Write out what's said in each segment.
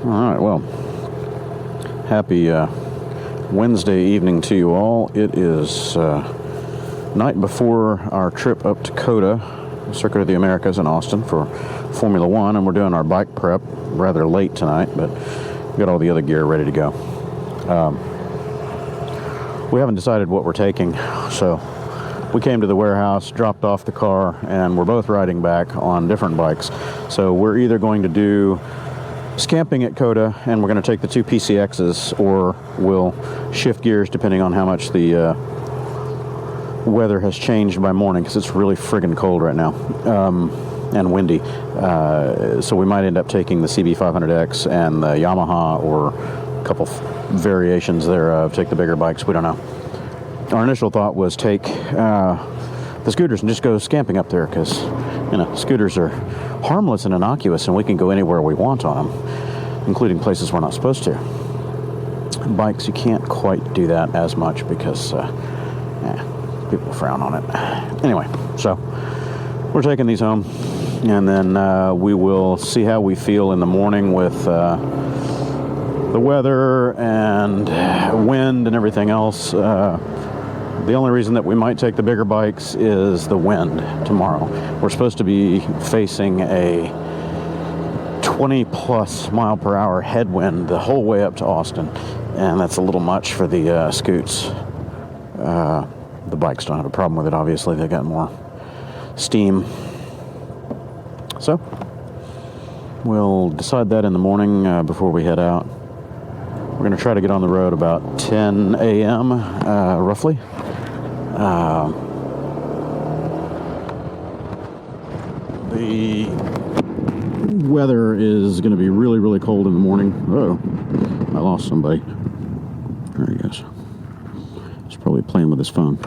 All right, well, happy Wednesday evening to you all. It is night before our trip up to COTA, Circuit of the Americas in Austin for Formula One, and we're doing our bike prep rather late tonight, but we got all the other gear ready to go. We haven't decided what we're taking, so we came to the warehouse, dropped off the car, and we're both riding back on different bikes. So we're either going to do scamping at COTA, and we're going to take the two PCXs, or we'll shift gears depending on how much the weather has changed by morning, because it's really friggin' cold right now, and windy. So we might end up taking the CB500X and the Yamaha, or a couple variations thereof, take the bigger bikes, we don't know. Our initial thought was take the scooters and just go scamping up there, because scooters are harmless and innocuous, and we can go anywhere we want on them, including places we're not supposed to. Bikes, you can't quite do that as much because people frown on it. Anyway, so we're taking these home, and then we will see how we feel in the morning with the weather and wind and everything else. The only reason that we might take the bigger bikes is the wind tomorrow. We're supposed to be facing a 20+ mile per hour headwind the whole way up to Austin, and that's a little much for the scoots. The bikes don't have a problem with it, obviously. They got more steam. So we'll decide that in the morning before we head out. We're going to try to get on the road about 10 a.m. Roughly. The weather is going to be really, really cold in the morning. Oh, I lost somebody. There he goes. He's probably playing with his phone.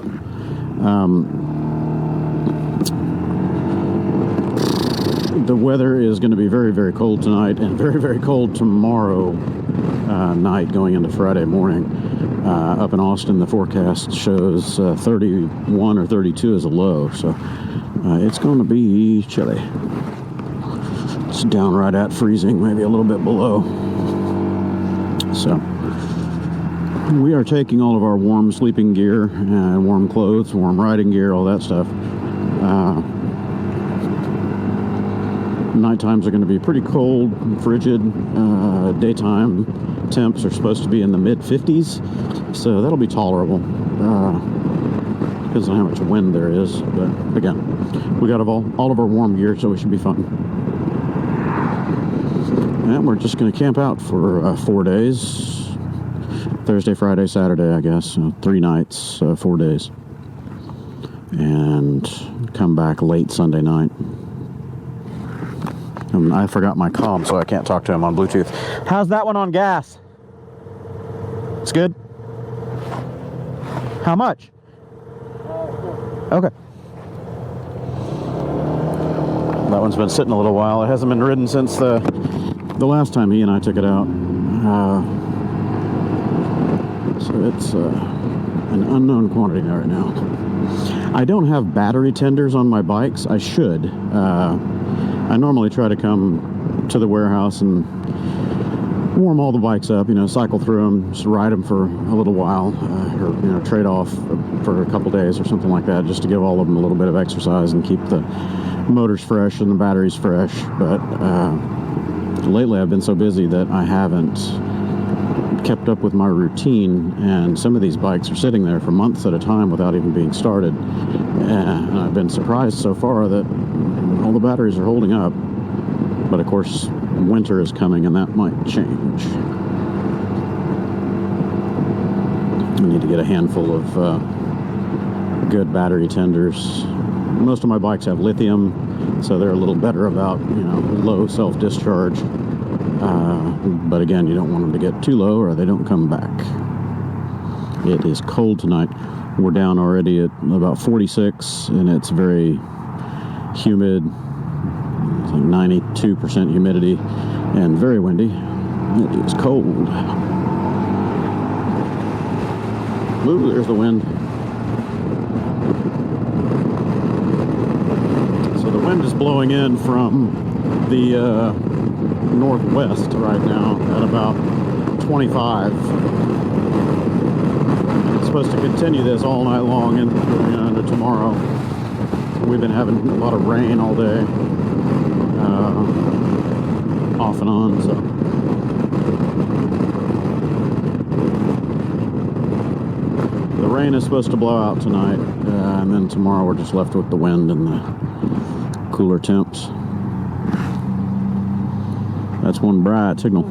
The weather is going to be very, very cold tonight, and very, very cold tomorrow night going into Friday morning. Up in Austin, the forecast shows 31 or 32 as a low, so it's going to be chilly. It's down right at freezing, maybe a little bit below. So we are taking all of our warm sleeping gear, warm clothes, warm riding gear, all that stuff. Night times are going to be pretty cold, frigid. Daytime temps are supposed to be in the mid-50s, so that'll be tolerable. Depends on how much wind there is, but again, we got all of our warm gear, so we should be fine. And we're just going to camp out for 4 days. Thursday, Friday, Saturday, I guess. 3 nights, 4 days. And come back late Sunday night. I forgot my comm, so I can't talk to him on Bluetooth. How's that one on gas? It's good? How much? Okay. That one's been sitting a little while. It hasn't been ridden since the last time he and I took it out. So it's an unknown quantity right now. I don't have battery tenders on my bikes. I should. I normally try to come to the warehouse and warm all the bikes up, cycle through them, just ride them for a little while, or trade off for a couple days or something like that, just to give all of them a little bit of exercise and keep the motors fresh and the batteries fresh. But lately I've been so busy that I haven't kept up with my routine, and some of these bikes are sitting there for months at a time without even being started, and I've been surprised so far that all the batteries are holding up. But of course, winter is coming, and that might change. I need to get a handful of good battery tenders. Most of my bikes have lithium, so they're a little better about low self-discharge. But again, you don't want them to get too low, or they don't come back. It is cold tonight. We're down already at about 46, and it's very humid. It's like 92% humidity and very windy. It is cold. Ooh, there's the wind. So the wind is blowing in from the northwest right now at about 25. It's supposed to continue this all night long and into tomorrow. We've been having a lot of rain all day, off and on, so. The rain is supposed to blow out tonight, and then tomorrow we're just left with the wind and the cooler temps. That's one bright signal.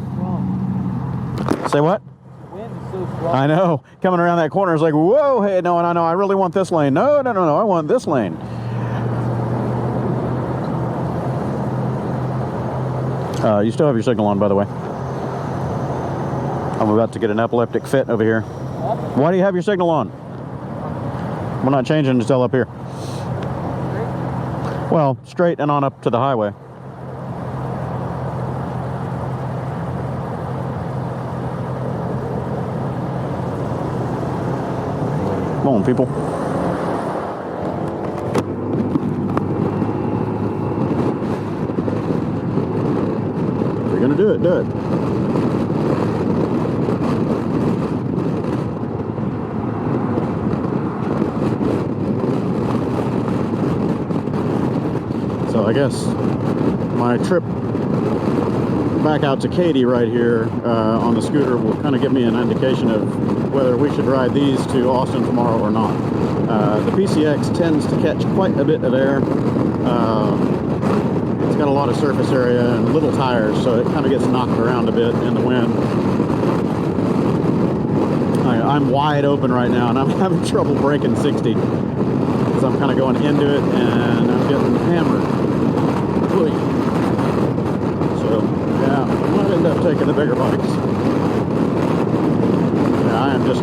Say what? The wind is so strong. I know. Coming around that corner is like, whoa, hey, no, I really want this lane. No, I want this lane. You still have your signal on, by the way. I'm about to get an epileptic fit over here. Why do you have your signal on? We're not changing until up here. Well, straight and on up to the highway. Come on, people. If you're gonna do it, do it. So I guess my trip back out to Katy right here on the scooter will kind of give me an indication of whether we should ride these to Austin tomorrow or not. The PCX tends to catch quite a bit of air. It's got a lot of surface area and little tires, so it kind of gets knocked around a bit in the wind. I'm wide open right now, and I'm having trouble braking 60 because I'm kind of going into it and I'm getting hammered. So yeah, I might end up taking the bigger bikes. Yeah, I am just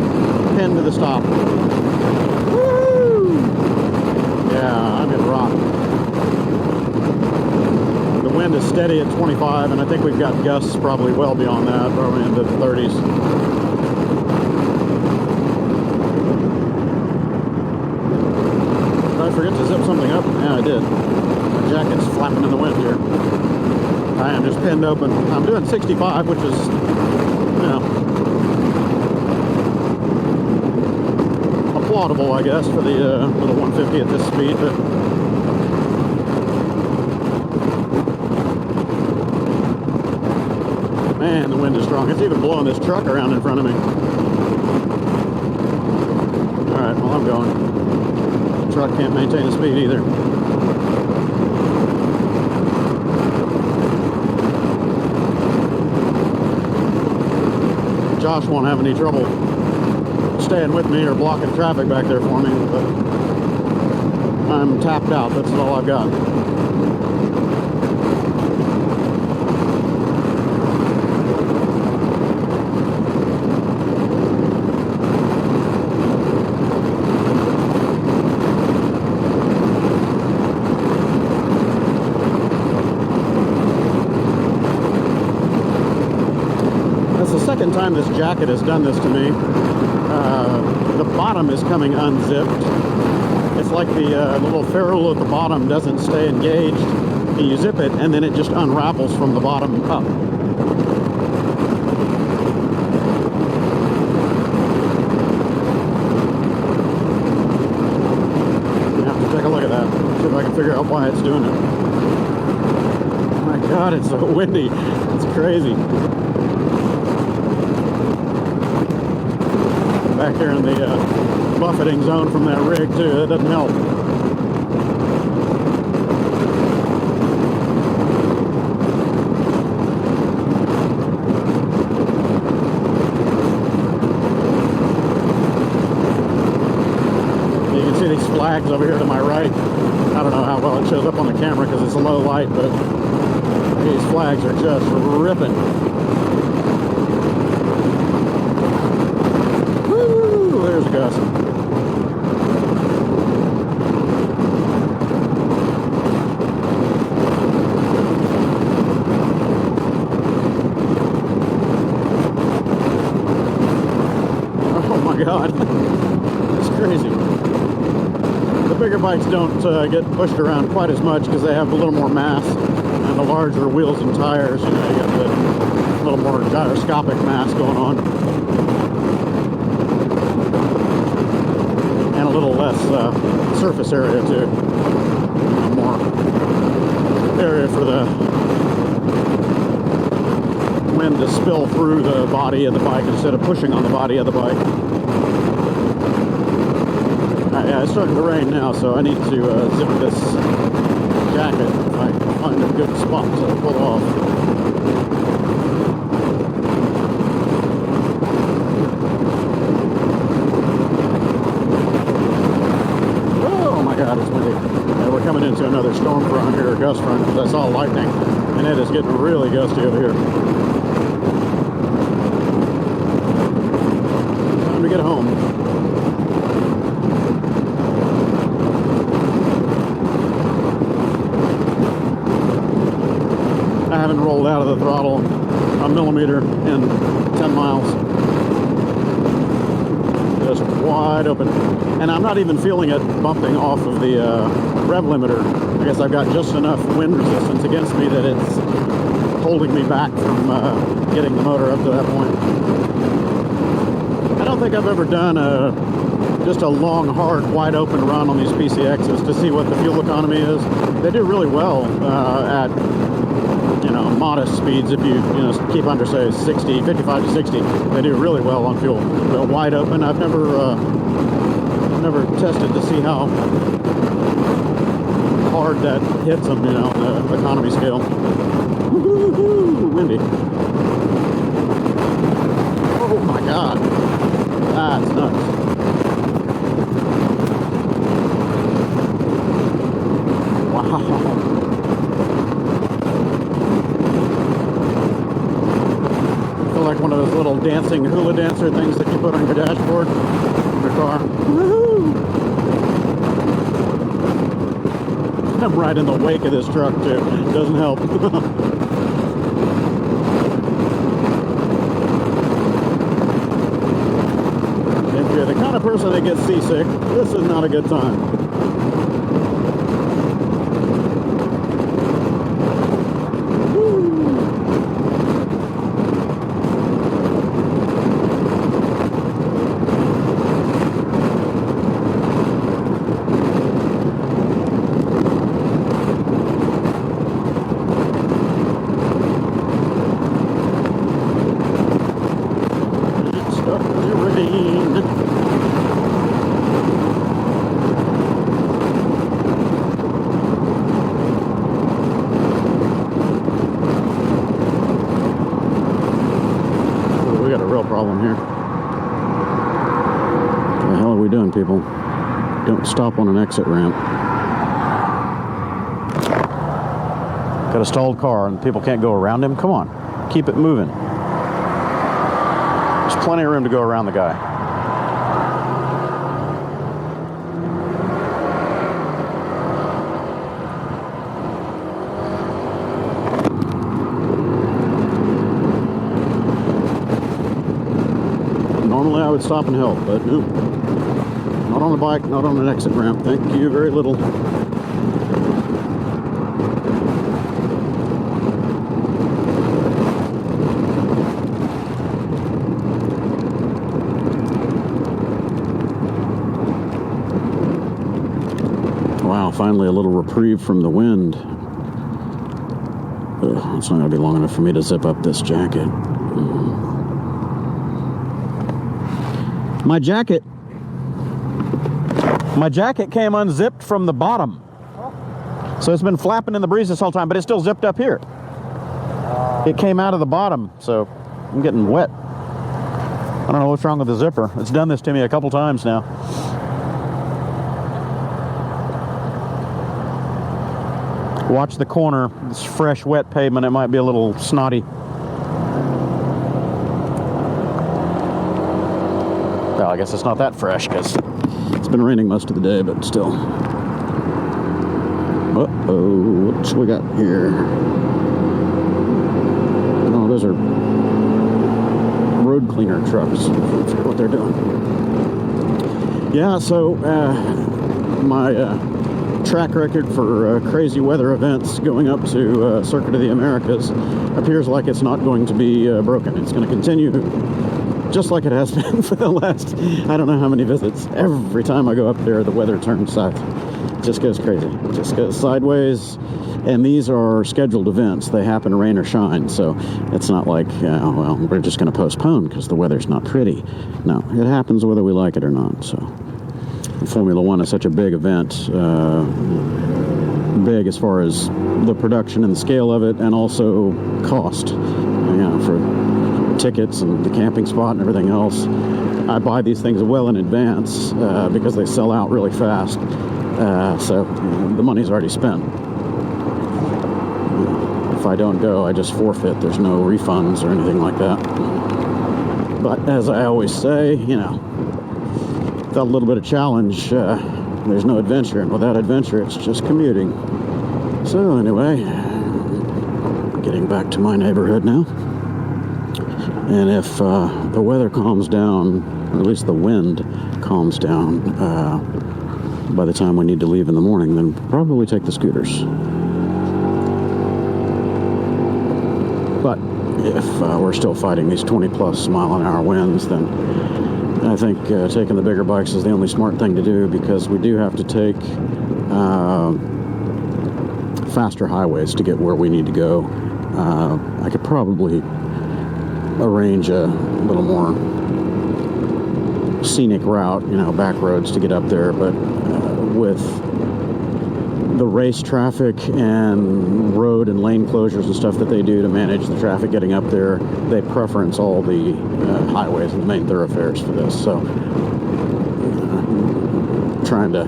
pinned to the stop. Woo! Yeah, I'm gonna rock. The wind is steady at 25, and I think we've got gusts probably well beyond that, probably into the 30s. Did I forget to zip something up? Yeah, I did. My jacket's flapping in the wind here. I am just pinned open. I'm doing 65, which is, applaudable, I guess, for the little 150 at this speed. But man, the wind is strong. It's even blowing this truck around in front of me. All right, well, I'm going. The truck can't maintain the speed either. Josh won't have any trouble staying with me or blocking traffic back there for me, but I'm tapped out. That's all I've got. Second time this jacket has done this to me. The bottom is coming unzipped. It's like the little ferrule at the bottom doesn't stay engaged, and you zip it and then it just unravels from the bottom up. I have to take a look at that, see if I can figure out why it's doing it. Oh my God, it's so windy. It's crazy. Back here in the buffeting zone from that rig too. That doesn't help. You can see these flags over here to my right. I don't know how well it shows up on the camera because it's a low light, but these flags are just ripping. There's a gust. Oh my God. It's crazy. The bigger bikes don't get pushed around quite as much because they have a little more mass and the larger wheels and tires, you know, you got the little more gyroscopic mass going on. And a little less surface area too. More area for the wind to spill through the body of the bike instead of pushing on the body of the bike. Yeah, it's starting to rain now, so I need to zip this jacket if I can find a good spot to pull off. Oh my God, it's windy. Yeah, we're coming into another storm front here, a gust front, because I saw lightning, and it is getting really gusty over here. Time to get home. I haven't rolled out of the throttle a millimeter in 10 miles. Just wide open. And I'm not even feeling it bumping off of the rev limiter. I guess I've got just enough wind resistance against me that it's holding me back from getting the motor up to that point. I don't think I've ever done just a long, hard, wide open run on these PCXs to see what the fuel economy is. They do really well at, you know, modest speeds. If you keep under, say, 60, 55 to 60, they do really well on fuel. But wide open, I've never tested to see how hard that hits them, you know, the economy scale. Woo-hoo-hoo, windy. Oh my God, that's nuts. Wow. Like one of those little dancing hula dancer things that you put on your dashboard in your car. Woohoo! I'm right in the wake of this truck too. It doesn't help. If you're the kind of person that gets seasick, this is not a good time. Problem here. What the hell are we doing, people? Don't stop on an exit ramp. Got a stalled car and people can't go around him? Come on, keep it moving. There's plenty of room to go around the guy. Normally I would stop and help, but nope. Not on the bike, not on an exit ramp. Thank you very little. Wow, finally a little reprieve from the wind. Ugh, it's not going to be long enough for me to zip up this jacket. My jacket came unzipped from the bottom. So it's been flapping in the breeze this whole time, but it's still zipped up here. It came out of the bottom, so I'm getting wet. I don't know what's wrong with the zipper. It's done this to me a couple times now. Watch the corner. It's fresh, wet pavement. It might be a little snotty. Well, I guess it's not that fresh because it's been raining most of the day, but still. Uh-oh, what we got here? Oh, those are road cleaner trucks. I forget what they're doing. Yeah, so my track record for crazy weather events going up to Circuit of the Americas appears like it's not going to be broken. It's going to continue just like it has been for the last, I don't know how many visits. Every time I go up there, the weather turns south. It just goes crazy. It just goes sideways. And these are scheduled events. They happen rain or shine. So it's not like, well, we're just going to postpone because the weather's not pretty. No, it happens whether we like it or not. So Formula One is such a big event. Big as far as the production and the scale of it, and also cost. For tickets and the camping spot and everything else. I buy these things well in advance because they sell out really fast. So the money's already spent. If I don't go, I just forfeit. There's no refunds or anything like that. But as I always say, without a little bit of challenge, there's no adventure. And without adventure, it's just commuting. So anyway, getting back to my neighborhood now. And if the weather calms down, or at least the wind calms down, by the time we need to leave in the morning, then probably take the scooters. But if we're still fighting these 20-plus mile-an-hour winds, then I think taking the bigger bikes is the only smart thing to do, because we do have to take faster highways to get where we need to go. I could probably arrange a little more scenic route, back roads to get up there, but with the race traffic and road and lane closures and stuff that they do to manage the traffic getting up there, they preference all the highways and the main thoroughfares for this. So trying to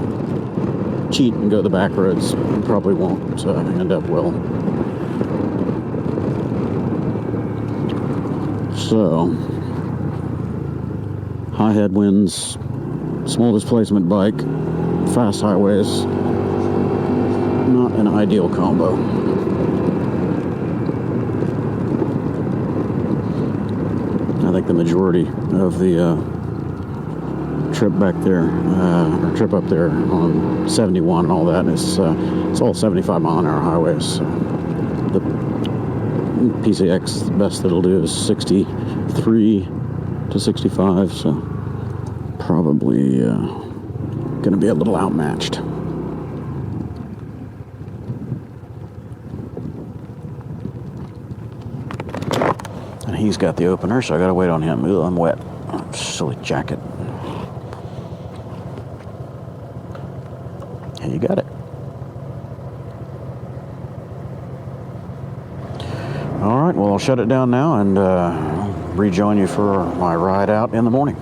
cheat and go the back roads probably won't end up well. So, high headwinds, small displacement bike, fast highways, not an ideal combo. I think the majority of the trip back there, or trip up there on 71 and all that, it's all 75 mile an hour highways. So the PCX, the best that it'll do is 63 to 65, so probably going to be a little outmatched. And he's got the opener, so I got to wait on him. Ooh, I'm wet. Silly jacket. Yeah, you got it. All right, well, I'll shut it down now and rejoin you for my ride out in the morning.